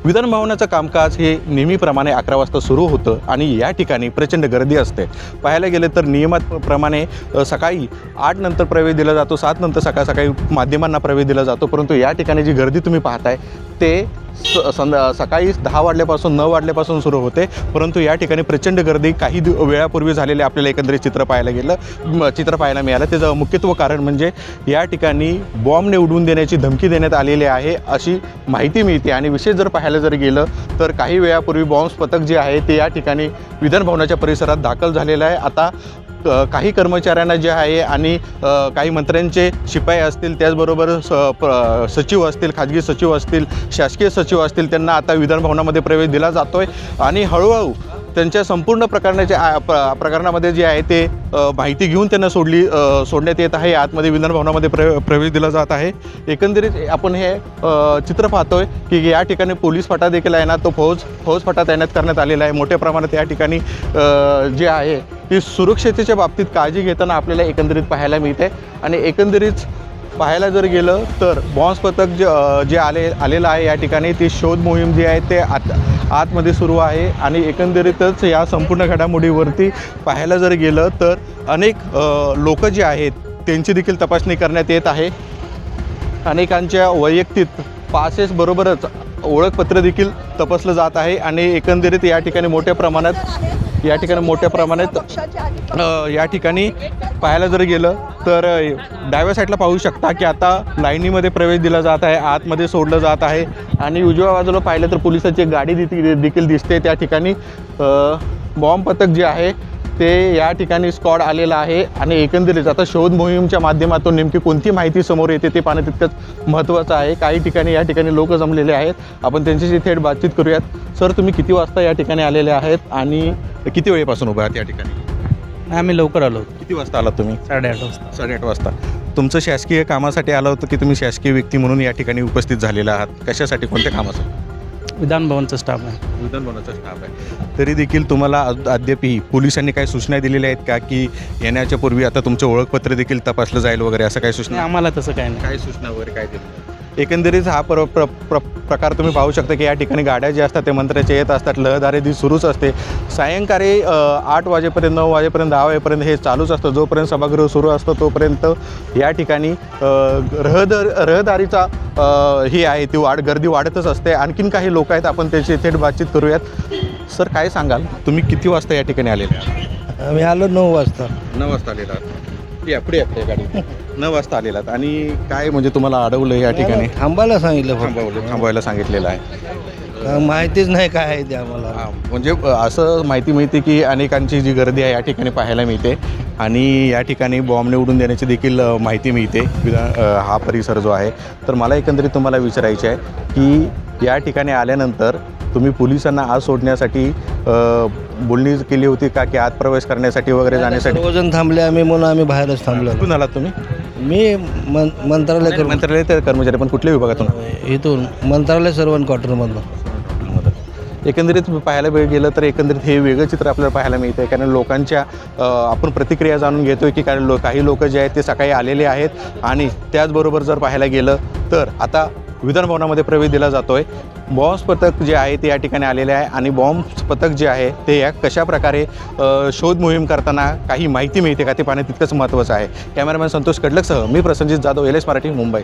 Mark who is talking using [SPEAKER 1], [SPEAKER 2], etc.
[SPEAKER 1] विधान भवनाचं कामकाज हे नेहमीप्रमाणे 11 वाजता सुरू होतं आणि या ठिकाणी प्रचंड गर्दी असते। पाहायला गेले तर नियमाप्रमाणे सकाळी 8 नंतर प्रवेश दिला जातो, 7 नंतर सकाळी माध्यमांना प्रवेश दिला जातो, परंतु या ठिकाणी जी गर्दी तुम्ही पाहताय ते सकाळी 10 वाजल्यापासून 9 वाजल्यापासून सुरू होते, परंतु या ठिकाणी प्रचंड गर्दी काही वेळापूर्वी झालेले आपल्याला एकंदरीत चित्र पाहायला मिळालं। त्याचं मुख्यत्व कारण म्हणजे या ठिकाणी बॉम्बने उडवून देण्याची धमकी देण्यात आलेली आहे अशी माहिती मिळते। आणि विशेष जर पाहायला जर गेलं तर काही वेळापूर्वी बॉम्ब पथक जे आहे ते या ठिकाणी विधान भवनाच्या परिसरात दाखल झालेलं आहे। आता काही कर्मचाऱ्यांना जे आहे आणि काही मंत्र्यांचे शिपाई असतील, त्याचबरोबर सचिव असतील, खाजगी सचिव असतील, शासकीय सचिव असतील, त्यांना आता विधान भवनामध्ये प्रवेश दिला जातो आहे आणि हळूहळू त्यांच्या संपूर्ण प्रकरणामध्ये जे आहे ते माहिती घेऊन त्यांना सोडण्यात येत आहे। आतमध्ये विधान भवनामध्ये प्रवेश दिला जात आहे। एकंदरीत आपण हे चित्र पाहतोय की या ठिकाणी पोलीस फाटा देखील आहे ना, तो फौज फाटा तैनात करण्यात आलेला आहे। मोठ्या प्रमाणात या ठिकाणी जे आहे ती सुरक्षिततेच्या बाबतीत काळजी घेताना आपल्याला एकंदरीत पाहायला मिळते। आणि एकंदरीत पाहायला जर गेलं तर बॉम्ब पथक जे आलेलं आहे या ठिकाणी ती शोध मोहीम जी आहे ते आतमध्ये सुरू आहे। आणि एकंदरीतच या संपूर्ण घडामोडीवरती पाहायला जर गेलं तर अनेक लोक जे आहेत त्यांची देखील तपासणी करण्यात येत आहे। अनेकांच्या वैयक्तिक पासेस बरोबरच ओळखपत्र देखील तपासलं जात आहे। आणि एकंदरीत या ठिकाणी मोठ्या प्रमाणात या ठिकाणी पाहायला जर गेलं तर डाव्या साईडला पाहू शकता की आता लाईनीमध्ये प्रवेश दिला जात आहे, आतमध्ये सोडलं जात आहे। आणि उजव्या बाजूला पाहिलं तर पोलिसांची एक गाडी देखील दिसते। त्या ठिकाणी बॉम्ब पथक जे आहे ते या ठिकाणी स्क्वॉड आलेला आहे। आणि एकंदरीत आता शोध मोहीमच्या माध्यमातून नेमकी कोणती माहिती समोर येते ते पाहणं तितकंच महत्त्वाचं आहे। काही ठिकाणी या ठिकाणी लोक जमलेले आहेत, आपण त्यांच्याशी थेट बातचीत करूयात। सर, तुम्ही किती वाजता या ठिकाणी आलेले आहेत आणि किती वेळेपासून उभे आहात या ठिकाणी?
[SPEAKER 2] आम्ही लवकर आलो।
[SPEAKER 1] किती वाजता आलात तुम्ही?
[SPEAKER 2] 8:30 वाजता।
[SPEAKER 1] 8:30 वाजता। तुमचं शासकीय कामासाठी आलं होतं की तुम्ही शासकीय व्यक्ती म्हणून या ठिकाणी उपस्थित झालेला आहात? कशासाठी, कोणत्या कामासाठी?
[SPEAKER 2] विधान भवनचा स्टाफ आहे।
[SPEAKER 1] विधान भवनाचा स्टाफ आहे। तरी देखील तुम्हाला अद्यापही पोलिसांनी काही सूचना दिलेल्या आहेत का की येण्याच्या पूर्वी आता तुमचं ओळखपत्र देखील तपासलं जाईल वगैरे, असं काही सूचना?
[SPEAKER 2] आम्हाला तसं काही नाही।
[SPEAKER 1] काही सूचना वगैरे काय दिली? एकंदरीत हा प्रकार तुम्ही पाहू शकता की या ठिकाणी गाड्या ज्या असतात ते मंत्र्याच्या येत असतात, रहदारी सुरूच असते। सायंकाळी 8 वाजेपर्यंत, 9 वाजेपर्यंत, 10 वाजेपर्यंत हे चालूच असतं। जोपर्यंत सभागृह सुरू असतं तोपर्यंत या ठिकाणी रहदारीचा ही आहे ती गर्दी वाढतच असते। आणखीन काही लोक आहेत, आपण त्याची थेट बातचीत करूयात। सर, काय सांगाल, तुम्ही किती वाजता या ठिकाणी आलेले आहात?
[SPEAKER 3] आम्ही आलो 9 वाजता।
[SPEAKER 1] 9 वाजता आलेला आहात? या पुढे या गाडी 9 वाजता आलेलात आणि काय म्हणजे तुम्हाला अडवलं या ठिकाणी?
[SPEAKER 3] थांबायला सांगितलं,
[SPEAKER 1] थांबवायला सांगितलेलं आहे।
[SPEAKER 3] माहितीच नाही काय आहे ते आम्हाला।
[SPEAKER 1] म्हणजे असं माहिती मिळते की अनेकांची जी गर्दी आहे या ठिकाणी पाहायला मिळते आणि या ठिकाणी बॉम्बने उडून देण्याची देखील माहिती मिळते हा परिसर जो आहे। तर मला एकंदरीत तुम्हाला विचारायचे आहे की या ठिकाणी आल्यानंतर तुम्ही पोलिसांना आत सोडण्यासाठी बोलणी केली होती का की आत प्रवेश करण्यासाठी वगैरे जाण्यासाठी?
[SPEAKER 3] सर्वजण थांबले आम्ही म्हणून आम्ही बाहेरच थांबलो।
[SPEAKER 1] कुठून आलात तुम्ही?
[SPEAKER 3] मी मंत्रालय
[SPEAKER 1] कर्मचारी, पण कुठल्या विभागातून?
[SPEAKER 3] इथून मंत्रालय सर्वंट क्वार्टरमधनं।
[SPEAKER 1] एकंदरीत पाहायला गेलं तर एकंदरीत हे वेगळं चित्र आपल्याला पाहायला मिळतं, कारण लोकांच्या आपण प्रतिक्रिया जाणून घेतोय की काही लोक जे आहेत ते सकाळी आलेले आहेत। आणि त्याचबरोबर जर पाहायला गेलं तर आता विधान भवनामध्ये प्रवेश दिला जातोय। बॉम्ब पथक जे आहे ते या ठिकाणी आलेले आहे आणि बॉम्ब पथक जे आहे ते या कशा प्रकारे शोध मोहीम करताना काही माहिती मिळते का ते पाहणं तितकंच महत्त्वाचं आहे। कॅमेरामॅन संतोष कडलकसह मी प्रसंजित जाधव, LS मराठी, मुंबई।